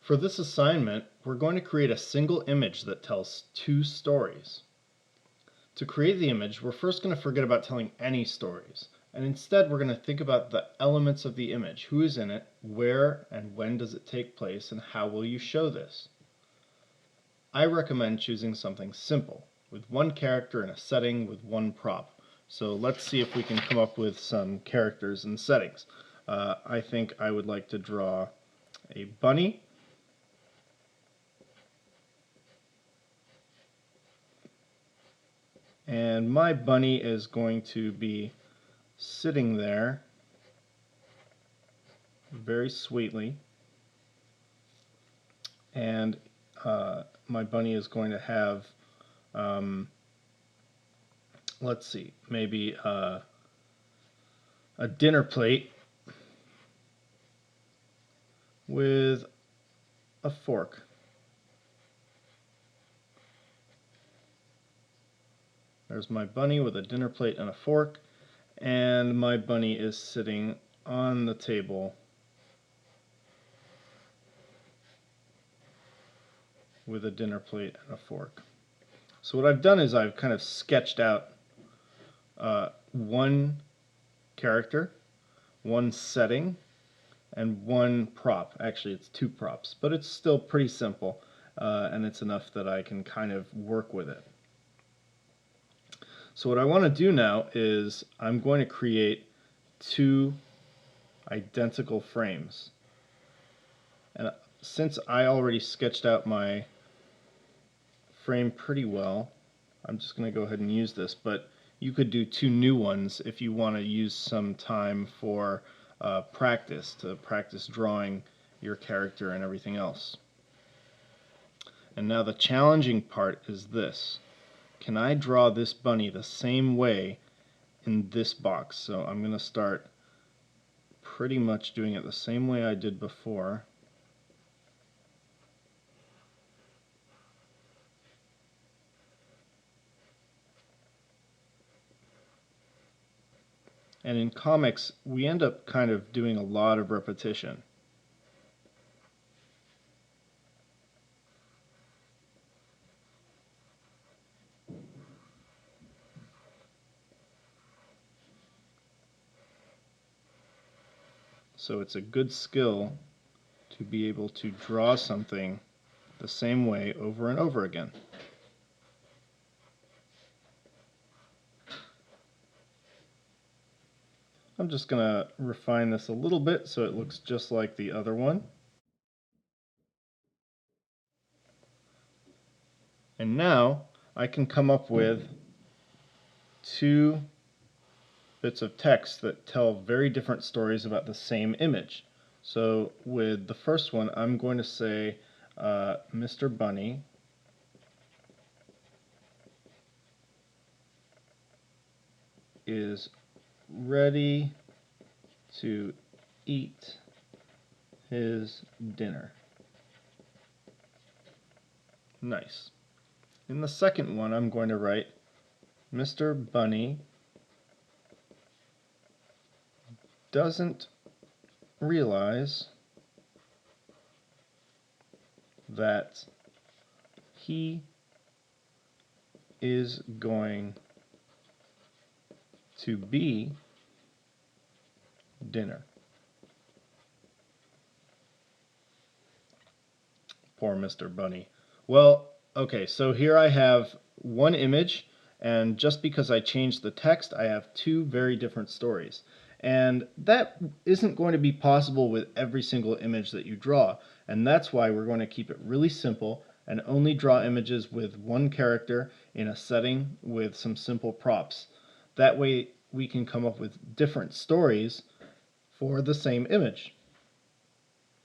For this assignment, we're going to create a single image that tells two stories. To create the image, we're first going to forget about telling any stories, and instead we're going to think about the elements of the image. Who is in it, where and when does it take place, and how will you show this? I recommend choosing something simple, with one character in a setting with one prop. So let's see if we can come up with some characters and settings. I think I would like to draw a bunny. And my bunny is going to be sitting there very sweetly. And my bunny is going to have, let's see, maybe a dinner plate with a fork. There's my bunny with a dinner plate and a fork, and my bunny is sitting on the table with a dinner plate and a fork. So what I've done is I've kind of sketched out one character, one setting, and one prop. Actually, it's two props, but it's still pretty simple, and it's enough that I can kind of work with it. So what I want to do now is I'm going to create two identical frames. And since I already sketched out my frame pretty well, I'm just going to go ahead and use this, but you could do two new ones if you want to use some time for practice, to practice drawing your character and everything else. And now the challenging part is this. Can I draw this bunny the same way in this box? So I'm going to start pretty much doing it the same way I did before. And in comics, we end up kind of doing a lot of repetition. So it's a good skill to be able to draw something the same way over and over again. I'm just going to refine this a little bit so it looks just like the other one. And now I can come up with two bits of text that tell very different stories about the same image. So with the first one, I'm going to say Mr. Bunny is ready to eat his dinner. Nice. In the second one, I'm going to write Mr. Bunny doesn't realize that he is going to be dinner. Poor Mr. Bunny. Well, okay, so here I have one image, and just because I changed the text, I have two very different stories. And that isn't going to be possible with every single image that you draw, and that's why we're going to keep it really simple and only draw images with one character in a setting with some simple props. That way we can come up with different stories for the same image.